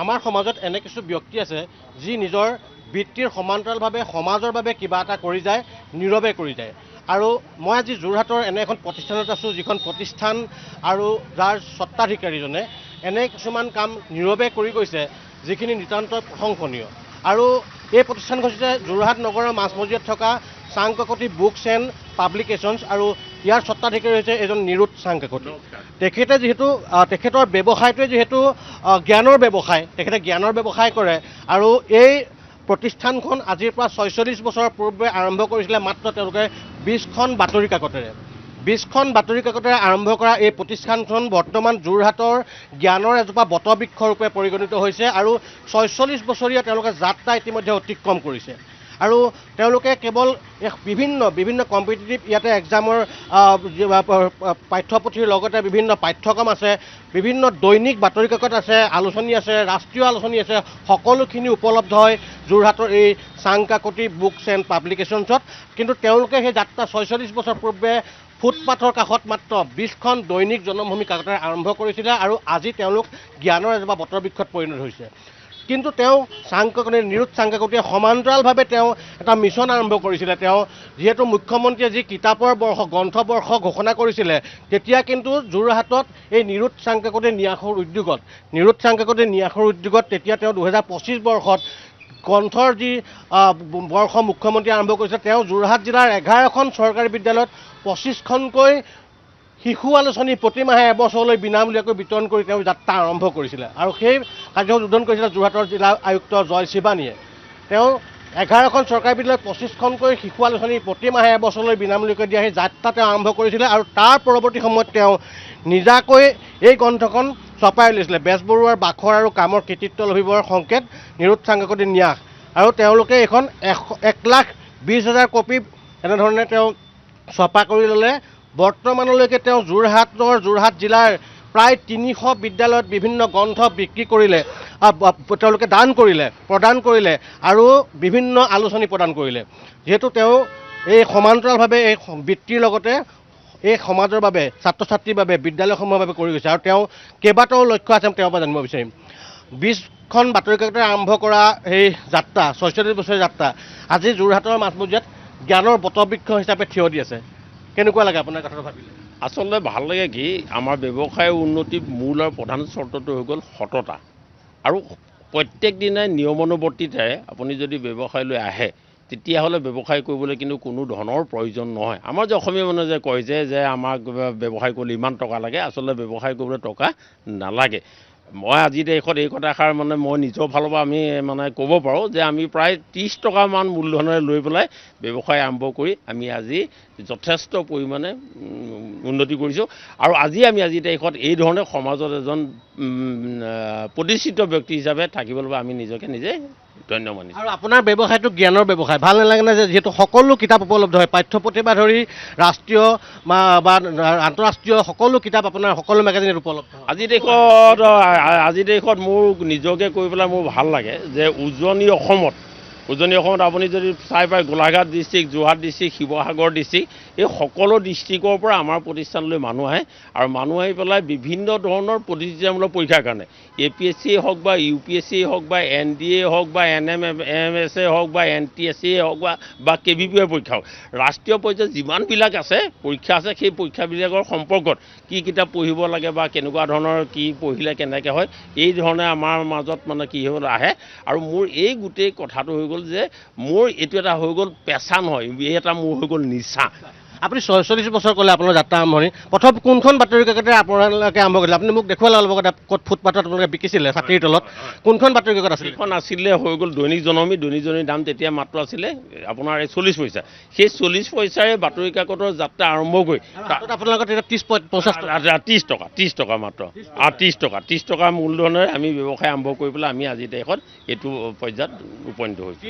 আমাৰ সমাজত এনে কিছু ব্যক্তি আছে যি নিজৰ বৃত্তিৰ সমান্তৰালভাৱে সমাজৰ বাবে কিবা এটা কৰি যায়, নীৰৱে কৰি যায়। আৰু মই আজি যোৰহাটৰ এনে এখন প্ৰতিষ্ঠানত আছোঁ, যিখন প্ৰতিষ্ঠান আৰু যাৰ স্বত্বাধিকাৰীজনে এনে কিছুমান কাম নীৰৱে কৰি গৈছে, যিখিনি নিতান্ত প্ৰশংসনীয়। আৰু এই প্ৰতিষ্ঠানখন হৈছে যোৰহাট নগৰৰ মাজমজিয়াত থকা চাংকাকতি বুকছ এণ্ড পাব্লিকেশ্যনছ, আৰু ইয়াৰ স্বত্বাধিকাৰী হৈছে এজন নিৰুৎ চাংকাকতি। তেখেতে যিহেতু তেখেতৰ ব্যৱসায়টোৱে যিহেতু জ্ঞানৰ ব্যৱসায়, তেখেতে জ্ঞানৰ ব্যৱসায় কৰে। আৰু এই প্ৰতিষ্ঠানখন আজিৰ পৰা ৪৬ বছৰ পূৰ্বে আৰম্ভ কৰিছিলে মাত্ৰ তেওঁলোকে ২০খন বাতৰি কাকতেৰে। ২০খন বাতৰি কাকতেৰে আৰম্ভ কৰা এই প্ৰতিষ্ঠানখন বৰ্তমান যোৰহাটৰ জ্ঞানৰ এজোপা বটবৃক্ষৰূপে পৰিগণিত হৈছে আৰু ৪৬ বছৰীয়া তেওঁলোকে যাত্ৰা ইতিমধ্যে অতিক্ৰম কৰিছে। আৰু তেওঁলোকে কেৱল বিভিন্ন কম্পিটিটিভ ইয়াতে এক্সামৰ পাঠ্যপুথিৰ লগতে বিভিন্ন পাঠ্যক্ৰম আছে, বিভিন্ন দৈনিক বাতৰি কাকত আছে, আলোচনী আছে, ৰাষ্ট্ৰীয় আলোচনী আছে, সকলোখিনি উপলব্ধ হয় যোৰহাটৰ এই চাংকাকতি বুকছ এণ্ড পাব্লিকেশ্যনছত। কিন্তু তেওঁলোকে সেই যাত্ৰা ৪৬ বছৰ পূৰ্বে ফুটপাথৰ কাষত মাত্ৰ ২০খন দৈনিক জনমভূমি কাকতেৰে আৰম্ভ কৰিছিলে আৰু আজি তেওঁলোক জ্ঞানৰ এজোপা বটবৃক্ষত পৰিণত হৈছে। কিন্তু তেওঁ চাংকাকতি নিৰুৎ চাংকাকতিয়ে সমান্তৰালভাৱে তেওঁ এটা মিছন আৰম্ভ কৰিছিলে। তেওঁ যিহেতু মুখ্যমন্ত্ৰীয়ে যি কিতাপৰ বৰ্ষ গ্ৰন্থবৰ্ষ ঘোষণা কৰিছিলে, তেতিয়া কিন্তু যোৰহাটত এই নিৰুৎ চাংকাকতি ন্যাসৰ উদ্যোগত তেতিয়া তেওঁ ২০২৫ বৰ্ষত গ্ৰন্থৰ যি বৰ্ষ মুখ্যমন্ত্ৰীয়ে আৰম্ভ কৰিছে, তেওঁ যোৰহাট জিলাৰ ১১খন চৰকাৰী বিদ্যালয়ত ২৫খনকৈ শিশু আলোচনী প্ৰতিমাহে এবছৰলৈ বিনামূলীয়াকৈ বিতৰণ কৰি তেওঁ যাত্ৰা আৰম্ভ কৰিছিলে। আৰু সেই কাৰ্যসূচী উদ্বোধন কৰিছিলে যোৰহাটৰ জিলা আয়ুক্ত জয় শিৱানীয়ে। তেওঁ ১১খন চৰকাৰী বিদ্যালয়ত ২৫খনকৈ শিশু আলোচনী প্ৰতিমাহে এবছৰলৈ বিনামূলীয়াকৈ দিয়া সেই যাত্ৰা তেওঁ আৰম্ভ কৰিছিলে। আৰু তাৰ পৰৱৰ্তী সময়ত তেওঁ নিজাকৈ এই গ্ৰন্থখন ছপাই উলিয়াইছিলে, বেজবৰুৱাৰ বাখৰ আৰু কামৰ কৃতিত্ব লভিবৰ সংকেত নিৰুৎ চাংকাকতি ন্যাস। আৰু তেওঁলোকে এইখন ১,২০,০০০ কপি এনেধৰণে তেওঁ ছপা কৰি ল'লে। বৰ্তমানলৈকে তেওঁ যোৰহাট জিলাৰ প্ৰায় ৩০০ বিদ্যালয়ত বিভিন্ন গ্ৰন্থ বিক্ৰী কৰিলে, তেওঁলোকে প্ৰদান কৰিলে আৰু বিভিন্ন আলোচনী প্ৰদান কৰিলে। যিহেতু তেওঁ এই সমান্তৰালভাৱে এই বৃত্তিৰ লগতে এই সমাজৰ বাবে, ছাত্ৰ ছাত্ৰীৰ বাবে, বিদ্যালয়সমূহৰ বাবে কৰি গৈছে। আৰু তেওঁ কেইবাটাও লক্ষ্য আছে, তেওঁৰ পৰা জানিব বিচাৰিম। ২০খন বাতৰি কাকতেৰে আৰম্ভ কৰা এই যাত্ৰা, ৪৬ বছৰীয়া যাত্ৰা আজি যোৰহাটৰ মাজমজিয়াত জ্ঞানৰ বটবৃক্ষ হিচাপে থিয় দি আছে। কেনেকুৱা লাগে আপোনাৰ কথাটো ভাবিলে? আচলতে ভাল লাগে কি, আমাৰ ব্যৱসায়ৰ উন্নতিৰ মূল আৰু প্ৰধান চৰ্তটো হৈ গ'ল সততা। আৰু প্ৰত্যেক দিনাই নিয়মানুৱৰ্তিতাৰে আপুনি যদি ব্যৱসায়লৈ আহে, তেতিয়াহ'লে ব্যৱসায় কৰিবলৈ কিন্তু কোনো ধনৰ প্ৰয়োজন নহয়। আমাৰ যে অসমীয়া মানুহে যে কয় যে আমাক ব্যৱসায় কৰিলে ইমান টকা লাগে, আচলতে ব্যৱসায় কৰিবলৈ টকা নালাগে। মই আজি দেশত এই কথাষাৰ মই নিজৰ ফালৰ পৰা আমি ক'ব পাৰোঁ যে আমি প্ৰায় ৩০ টকামান মূলধনেৰে লৈ পেলাই ব্যৱসায় আৰম্ভ কৰি আমি আজি যথেষ্ট পৰিমাণে উন্নতি কৰিছোঁ। আৰু আজি দেশত এই ধৰণে সমাজত এজন প্ৰতিষ্ঠিত ব্যক্তি হিচাপে থাকিবলৈ আমি নিজকে নিজে ধন্য মানিছোঁ। আৰু আপোনাৰ ব্যৱসায়টো জ্ঞানৰ ব্যৱসায়, ভাল নালাগে নে যে যিহেতু সকলো কিতাপ উপলব্ধ হয়, পাঠ্যপুথিৰ পৰা ধৰি ৰাষ্ট্ৰীয় বা আন্তঃৰাষ্ট্ৰীয় সকলো কিতাপ আপোনাৰ সকলো মেগাজিনত উপলব্ধ? আজি দেশত মোৰ নিজকে কৈ পেলাই মোৰ ভাল লাগে যে উজনি অসমত আপুনি যদি চাই পায় Golaghat district, Jorhat district, Sivasagar district, এই সকলো ডিষ্ট্ৰিক্টৰ পৰা আমাৰ প্ৰতিষ্ঠানলৈ মানুহ আহে। আৰু মানুহ আহি পেলাই বিভিন্ন ধৰণৰ প্ৰতিযোগিতামূলক পৰীক্ষাৰ কাৰণে APSC হওক বা UPSC হওক বা NDA হওক বা NMSA হওক বা NTSA হওক বা KVPI পৰীক্ষা হওক, ৰাষ্ট্ৰীয় পৰ্যায়ত যিমানবিলাক আছে পৰীক্ষা আছে, সেই পৰীক্ষাবিলাকৰ সম্পৰ্কত কি কিতাপ পঢ়িব লাগে বা কেনেকুৱা ধৰণৰ কি পঢ়িলে কেনেকৈ হয়, এই ধৰণে আমাৰ মাজত কি হ'ল আহে। আৰু মোৰ এই গোটেই কথাটো হৈ গ'ল যে মোৰ এইটো এটা হৈ গ'ল পেচা নহয়, এই এটা মোৰ হৈ গ'ল নিচা। আপুনি ৪৬ বছৰ ক'লে আপোনাৰ যাত্ৰা আৰম্ভণি, প্ৰথম কোনখন বাতৰি কাকতেৰে আপোনালোকে আৰম্ভ কৰিলে? আপুনি মোক দেখুৱালে অলপ আগতে ক'ত ফুটপাথত আপোনালোকে বিকিছিলে ছাতিৰ তলত, কোনখন বাতৰি কাকত আছিল? এখন আছিলে হৈ গ'ল দৈনিক জনমভূমিৰ দাম তেতিয়া মাত্ৰ আছিলে আপোনাৰ 40 পইচা। সেই 40 পইচাৰে বাতৰি কাকতৰ যাত্ৰা আৰম্ভ কৰি আপোনালোকৰ তেতিয়া 30 টকা মাত্ৰ, 30 টকা মূলধনেৰে আমি ব্যৱসায় আৰম্ভ কৰি পেলাই আমি আজি দেশত এইটো পৰ্যায়ত উপনীত হৈছোঁ।